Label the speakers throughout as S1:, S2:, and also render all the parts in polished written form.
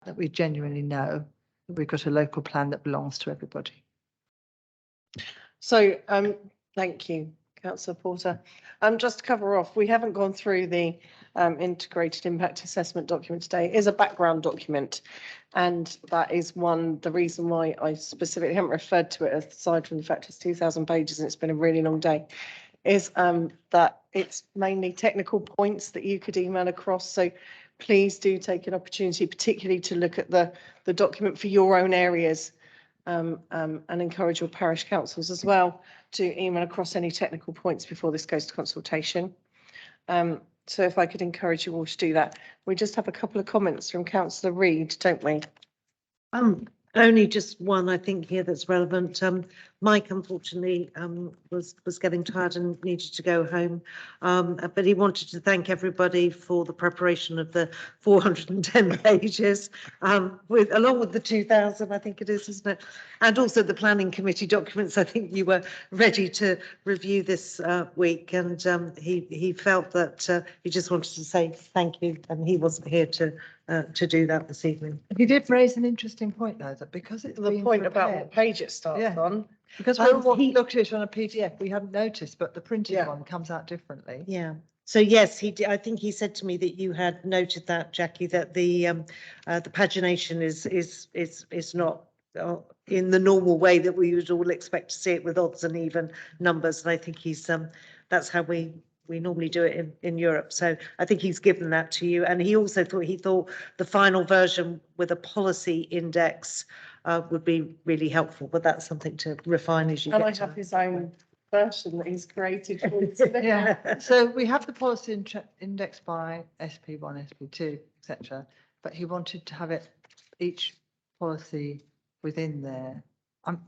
S1: that we genuinely know that we've got a local plan that belongs to everybody.
S2: So, thank you, Councillor Porter. Just to cover off, we haven't gone through the integrated impact assessment document today. It is a background document, and that is the reason why I specifically haven't referred to it, aside from the fact it's 2,000 pages and it's been a really long day, is that it's mainly technical points that you could email across. So please do take an opportunity, particularly to look at the document for your own areas. And encourage your parish councils as well to email across any technical points before this goes to consultation. So if I could encourage you all to do that. We just have a couple of comments from Councillor Reid, don't we?
S3: Only just one, I think, here that's relevant. Mike, unfortunately, was getting tired and needed to go home, but he wanted to thank everybody for the preparation of the 410 pages, along with the 2,000, I think it is, isn't it? And also the planning committee documents. I think you were ready to review this week, and he felt that he just wanted to say thank you, and he wasn't here to do that this evening.
S1: He did raise an interesting point, though, that because it's
S2: the point about what page it starts on.
S1: Because we looked at it on a PDF, we hadn't noticed, but the printed one comes out differently.
S3: Yeah. So yes, he did. I think he said to me that you had noted that, Jackie, that the pagination is not in the normal way that we would all expect to see it, with odds and even numbers. And I think he's that's how we normally do it in Europe. So I think he's given that to you. And he also thought the final version with a policy index would be really helpful, but that's something to refine as you
S2: and
S3: get
S2: I have his own version that he's created for you today.
S1: Yeah, so we have the policy index by SP1, SP2, etc. But he wanted to have it, each policy within there. I'm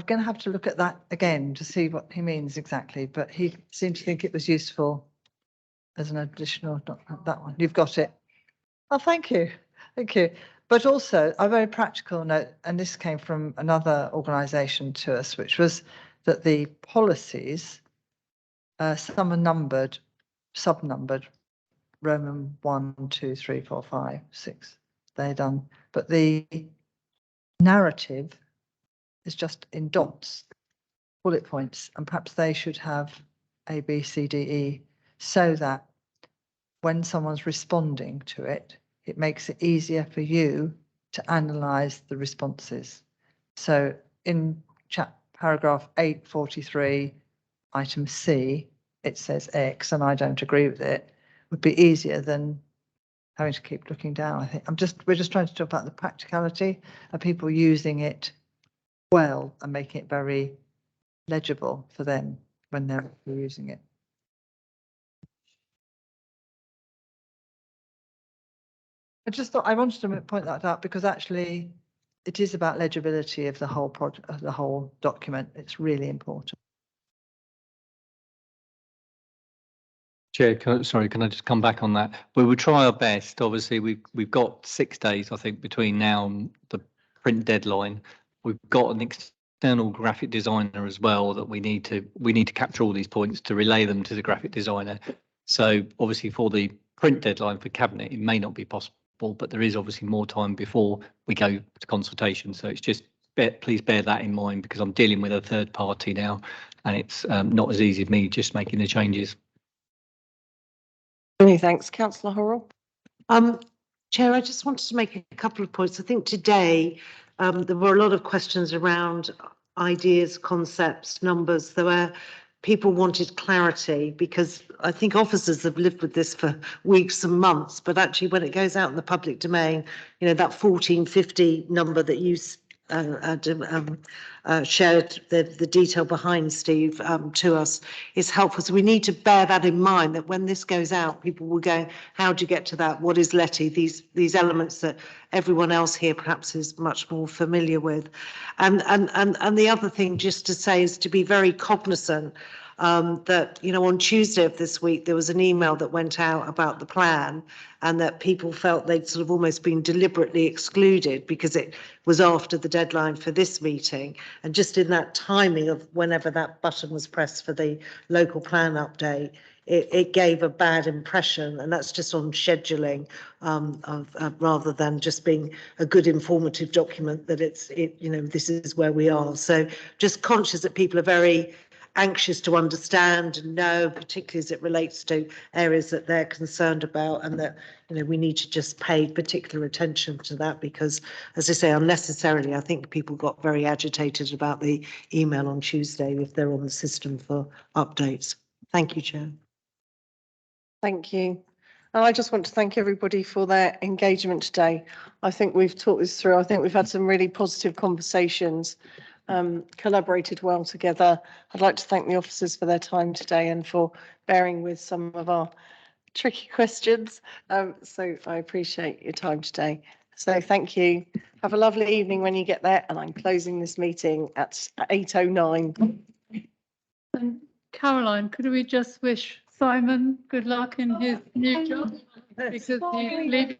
S1: going to have to look at that again to see what he means exactly, but he seemed to think it was useful as an additional, not that one. You've got it. Oh, thank you. Thank you. But also a very practical note, and this came from another organisation to us, which was that the policies, some are numbered, sub-numbered, Roman 1, 2, 3, 4, 5, 6, they're done. But the narrative is just in dots, bullet points, and perhaps they should have A, B, C, D, E, so that when someone's responding to it, it makes it easier for you to analyse the responses. So in paragraph 843, item C, it says X, and I don't agree with it, would be easier than having to keep looking down. I think we're just trying to talk about the practicality of people using it well and making it very legible for them when they're using it. I just thought I wanted to point that out because actually it is about legibility of the whole project, of the whole document. It's really important.
S4: Chair, can I just come back on that? We will try our best. Obviously, we've got 6 days, I think, between now and the print deadline. We've got an external graphic designer as well that we need to capture all these points to relay them to the graphic designer. So obviously, for the print deadline for cabinet, it may not be possible, but there is obviously more time before we go to consultation. So it's just please bear that in mind, because I'm dealing with a third party now, and it's not as easy as me just making the changes.
S2: Many thanks, Councillor Horrell.
S3: Chair, I just wanted to make a couple of points. I think today there were a lot of questions around ideas, concepts, numbers. There were people wanted clarity, because I think officers have lived with this for weeks and months, but actually when it goes out in the public domain, you know, that 1450 number that you shared the detail behind, Steve, to us is helpful. So we need to bear that in mind, that when this goes out, people will go, how do you get to that? What is LETI? These elements that everyone else here perhaps is much more familiar with. And the other thing just to say is to be very cognizant that, you know, on Tuesday of this week, there was an email that went out about the plan, and that people felt they'd sort of almost been deliberately excluded because it was after the deadline for this meeting. And just in that timing of whenever that button was pressed for the local plan update, it gave a bad impression, and that's just on scheduling, rather than just being a good informative document that this is where we are. So just conscious that people are very anxious to understand and know, particularly as it relates to areas that they're concerned about, and that we need to just pay particular attention to that, because, as I say, unnecessarily, I think people got very agitated about the email on Tuesday if they're on the system for updates. Thank you, Chair.
S2: Thank you. And I just want to thank everybody for their engagement today. I think we've talked this through. I think we've had some really positive conversations, collaborated well together. I'd like to thank the officers for their time today and for bearing with some of our tricky questions. So I appreciate your time today. So thank you. Have a lovely evening when you get there. And I'm closing this meeting at 8:09.
S5: And Caroline, could we just wish Simon good luck in his new job, because he's leaving